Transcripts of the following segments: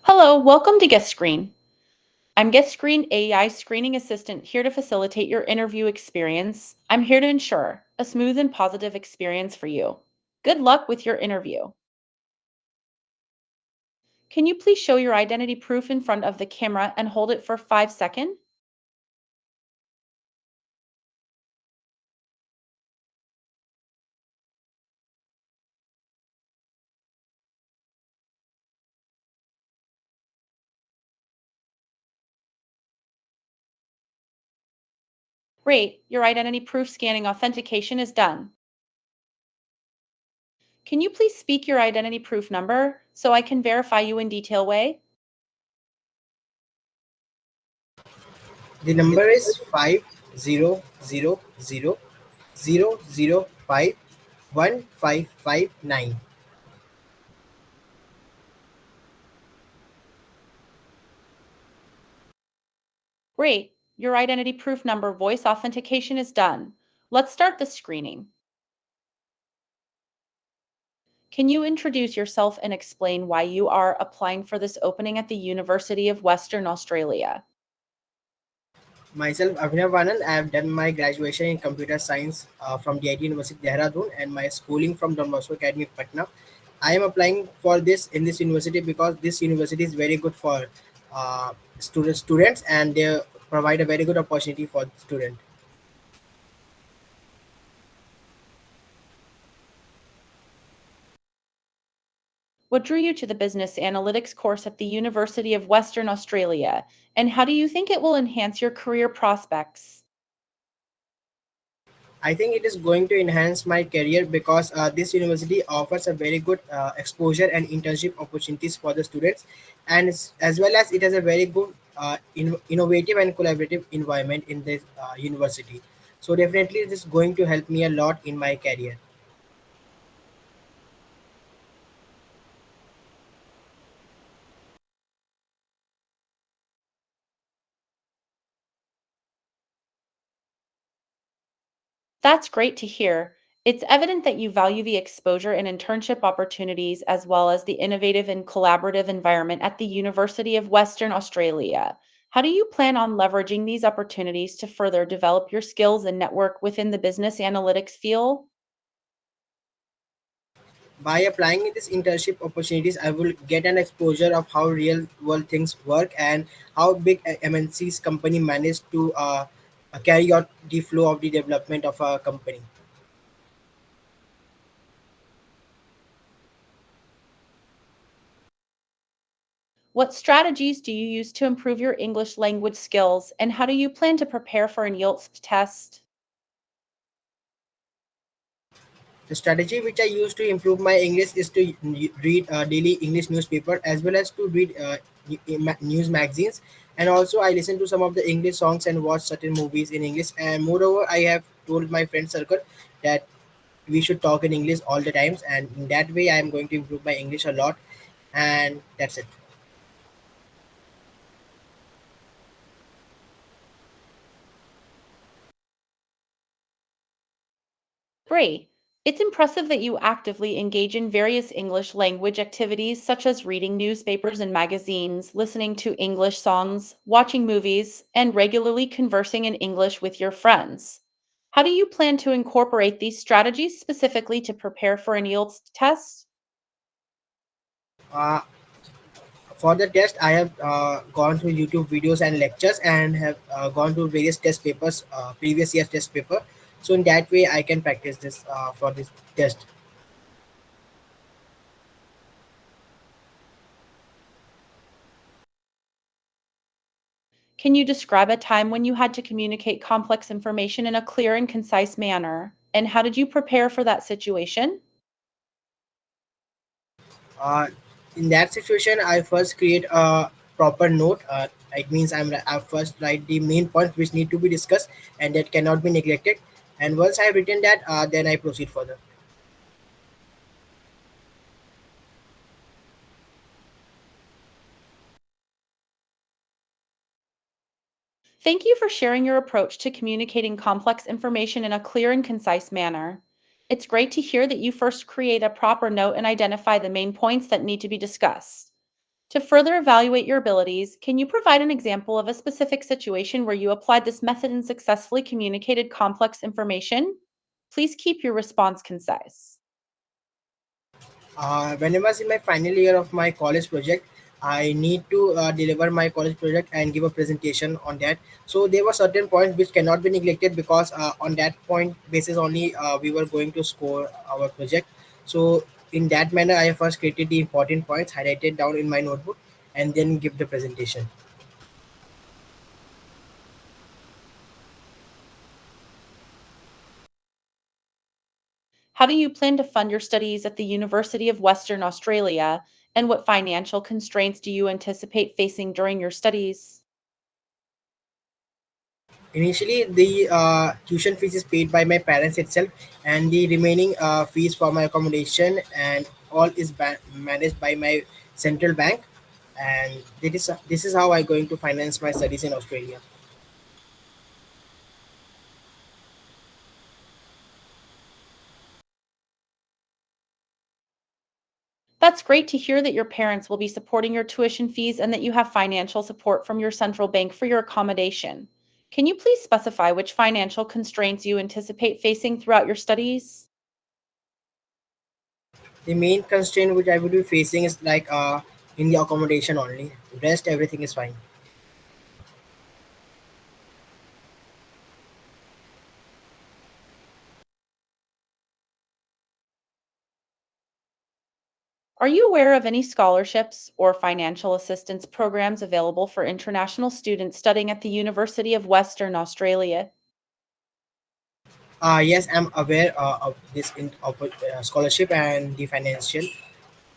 Hello, welcome to Guest Screen. I'm Guest Screen AI screening assistant here to facilitate your interview experience. I'm here to ensure a smooth and positive experience for you. Good luck with your interview. Can you please show your identity proof in front of the camera and hold it for 5 seconds? Great, your identity proof scanning authentication is done. Can you please speak your identity proof number so I can verify you in detail way? The number is 500000515559. Great, your identity proof number voice authentication is done. Let's start the screening. Can you introduce yourself and explain why you are applying for this opening at the University of Western Australia? Myself, Abhinav Anand, I have done my graduation in computer science from the IT University Dehradun and my schooling from Don Bosco Academy, Patna. I am applying for this in this university because this university is very good for students and they provide a very good opportunity for students. What drew you to the business analytics course at the University of Western Australia, and how do you think it will enhance your career prospects? I think it is going to enhance my career because this university offers a very good exposure and internship opportunities for the students, and as well as it has a very good innovative and collaborative environment in this university. So definitely, it is going to help me a lot in my career. That's great to hear. It's evident that you value the exposure and internship opportunities as well as the innovative and collaborative environment at the University of Western Australia. How do you plan on leveraging these opportunities to further develop your skills and network within the business analytics field? By applying in these internship opportunities, I will get an exposure of how real world things work and how big MNC's company manage to carry out the flow of the development of a company. What strategies do you use to improve your English language skills, and how do you plan to prepare for an IELTS test? The strategy which I use to improve my English is to read daily English newspaper as well as to read news magazines, and also I listen to some of the English songs and watch certain movies in English. And moreover, I have told my friend circle that we should talk in English all the times, and in that way, I am going to improve my English a lot. And that's it. Great. It's impressive that you actively engage in various English language activities such as reading newspapers and magazines, listening to English songs, watching movies, and regularly conversing in English with your friends. How do you plan to incorporate these strategies specifically to prepare for an IELTS test? Uh, for the test, I have gone through YouTube videos and lectures and have gone through various test papers, previous year's test paper. So in that way, I can practice this for this test. Can you describe a time when you had to communicate complex information in a clear and concise manner? And how did you prepare for that situation? Uh, in that situation, I first create a proper note. It means I first write the main points which need to be discussed and that cannot be neglected. And once I have written that, then I proceed further. Thank you for sharing your approach to communicating complex information in a clear and concise manner. It's great to hear that you first create a proper note and identify the main points that need to be discussed. To further evaluate your abilities, can you provide an example of a specific situation where you applied this method and successfully communicated complex information? Please keep your response concise. When I was in my final year of my college project, I need to deliver my college project and give a presentation on that. So there were certain points which cannot be neglected because on that point basis only we were going to score our project. So in that manner, I first created the important points, highlighted down in my notebook, and then give the presentation. How do you plan to fund your studies at the University of Western Australia? And what financial constraints do you anticipate facing during your studies? Initially, the tuition fees is paid by my parents itself, and the remaining fees for my accommodation and all is managed by my central bank. And this is how I'm going to finance my studies in Australia. That's great to hear that your parents will be supporting your tuition fees and that you have financial support from your central bank for your accommodation. Can you please specify which financial constraints you anticipate facing throughout your studies? The main constraint which I would be facing is like in the accommodation only. Rest everything is fine. Are you aware of any scholarships or financial assistance programs available for international students studying at the University of Western Australia? Yes, I'm aware of this scholarship and the financial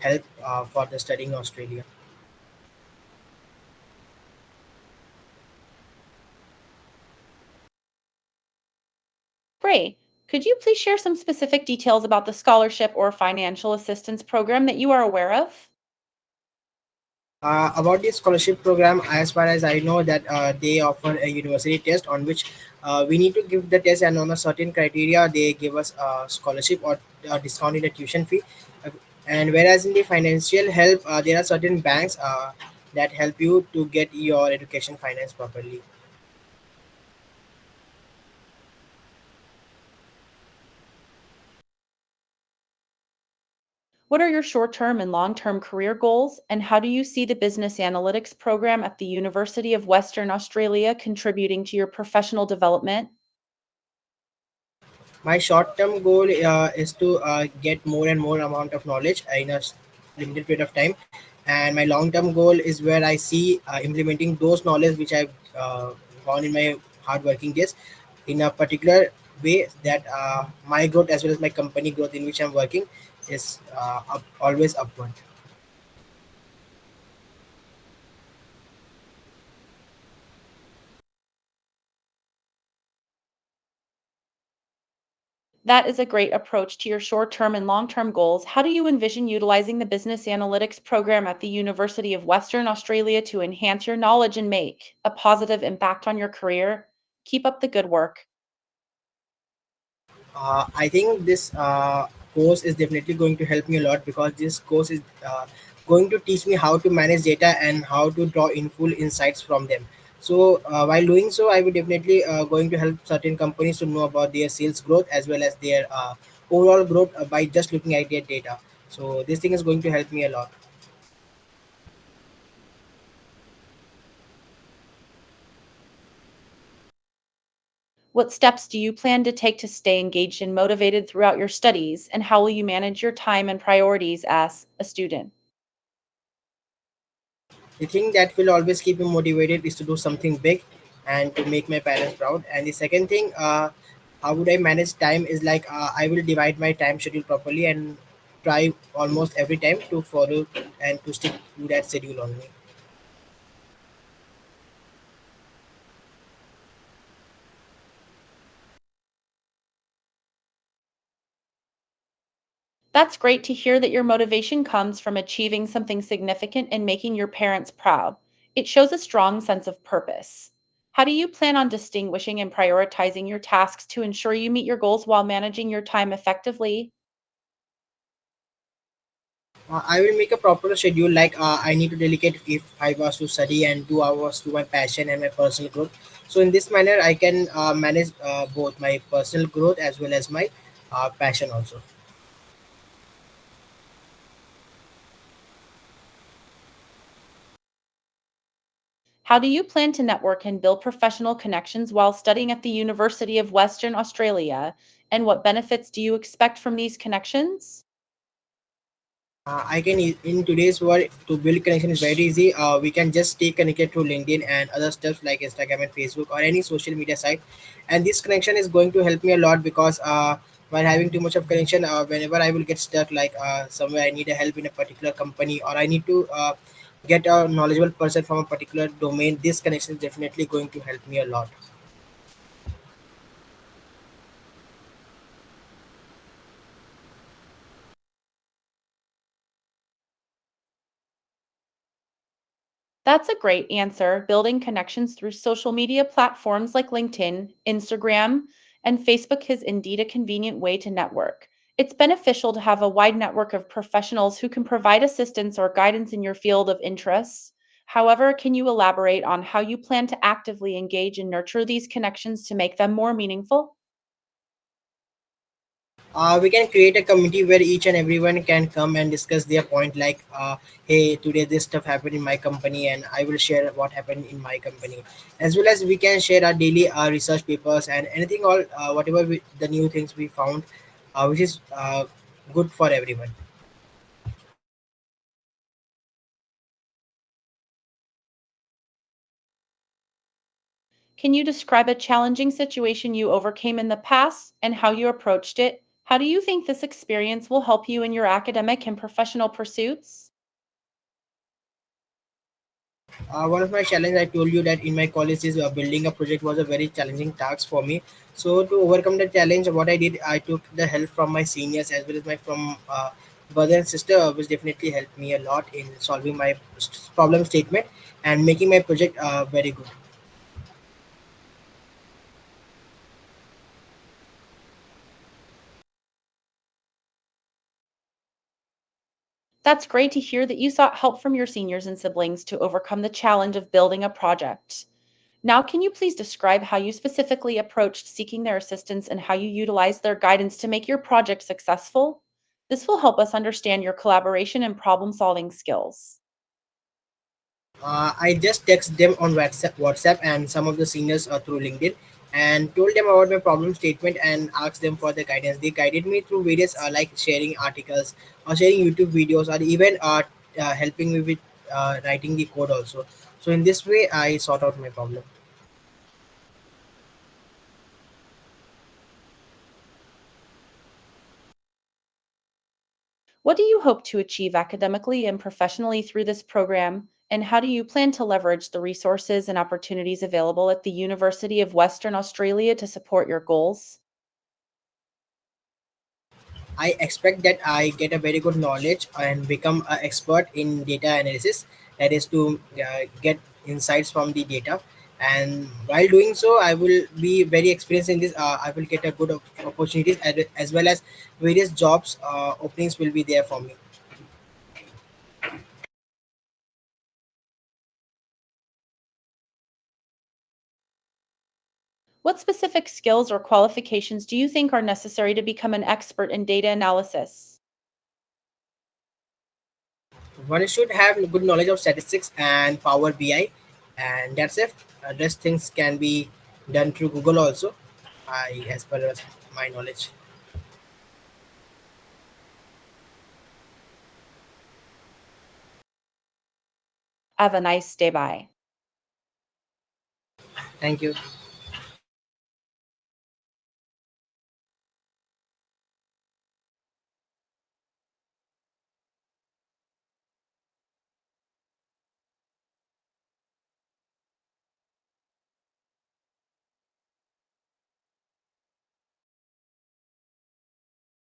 help for the studying in Australia. Great. Could you please share some specific details about the scholarship or financial assistance program that you are aware of? About the scholarship program, as far as I know, that they offer a university test on which we need to give the test, and on a certain criteria, they give us a scholarship or a discount in the tuition fee. Uh, And whereas in the financial help, there are certain banks that help you to get your education finance properly. What are your short term and long term career goals? And how do you see the business analytics program at the University of Western Australia contributing to your professional development? My short-term goal is to get more and more amount of knowledge in a limited period of time, and my long-term goal is where I see implementing those knowledge which I've gone in my hard working days in a particular way that my growth as well as my company growth in which I'm working is always upward. That is a great approach to your short term and long term goals. How do you envision utilizing the business analytics program at the University of Western Australia to enhance your knowledge and make a positive impact on your career? Keep up the good work. I think this course is definitely going to help me a lot because this course is going to teach me how to manage data and how to draw in full insights from them. So while doing so, I will definitely going to help certain companies to know about their sales growth as well as their overall growth by just looking at their data. So this thing is going to help me a lot. What steps do you plan to take to stay engaged and motivated throughout your studies? And how will you manage your time and priorities as a student? The thing that will always keep me motivated is to do something big and to make my parents proud. And the second thing, how would I manage time is like I will divide my time schedule properly and try almost every time to follow and to stick to that schedule only. That's great to hear that your motivation comes from achieving something significant and making your parents proud. It shows a strong sense of purpose. How do you plan on distinguishing and prioritizing your tasks to ensure you meet your goals while managing your time effectively? I will make a proper schedule. Like I need to dedicate if 5 hours to study and 2 hours to my passion and my personal growth. So in this manner, I can manage both my personal growth as well as my passion also. How do you plan to network and build professional connections while studying at the University of Western Australia? And what benefits do you expect from these connections? I can in today's world to build connection is very easy. We can just stay connected to LinkedIn and other stuff like Instagram and Facebook or any social media site, and this connection is going to help me a lot because while having too much of connection, whenever I will get stuck like somewhere I need a help in a particular company or I need to get a knowledgeable person from a particular domain, this connection is definitely going to help me a lot. That's a great answer. Building connections through social media platforms like LinkedIn, Instagram, and Facebook is indeed a convenient way to network. It's beneficial to have a wide network of professionals who can provide assistance or guidance in your field of interests. However, can you elaborate on how you plan to actively engage and nurture these connections to make them more meaningful? We can create a community where each and everyone can come and discuss their point like hey, today this stuff happened in my company and I will share what happened in my company, as well as we can share our daily research papers and anything all whatever the new things we found, which is good for everyone. Can you describe a challenging situation you overcame in the past and how you approached it? How do you think this experience will help you in your academic and professional pursuits? One of my challenge I told you that in my college is building a project was a very challenging task for me. So to overcome the challenge, what I did, I took the help from my seniors as well as my from brother and sister, which definitely helped me a lot in solving my problem statement and making my project very good. That's great to hear that you sought help from your seniors and siblings to overcome the challenge of building a project. Now, can you please describe how you specifically approached seeking their assistance and how you utilized their guidance to make your project successful? This will help us understand your collaboration and problem solving skills. I just text them on WhatsApp and some of the seniors through LinkedIn and told them about my problem statement and asked them for the guidance. They guided me through various like sharing articles or sharing YouTube videos or even helping me with writing the code also. So in this way, I sort out my problem. What do you hope to achieve academically and professionally through this program? And how do you plan to leverage the resources and opportunities available at the University of Western Australia to support your goals? I expect that I get a very good knowledge and become an expert in data analysis. That is to get insights from the data. And while doing so, I will be very experienced in this. I will get a good opportunities as well as various jobs openings will be there for me. What specific skills or qualifications do you think are necessary to become an expert in data analysis? One should have good knowledge of statistics and Power BI, and that's it. Rest things can be done through Google also. As per as my knowledge. Have a nice day. Bye. Thank you.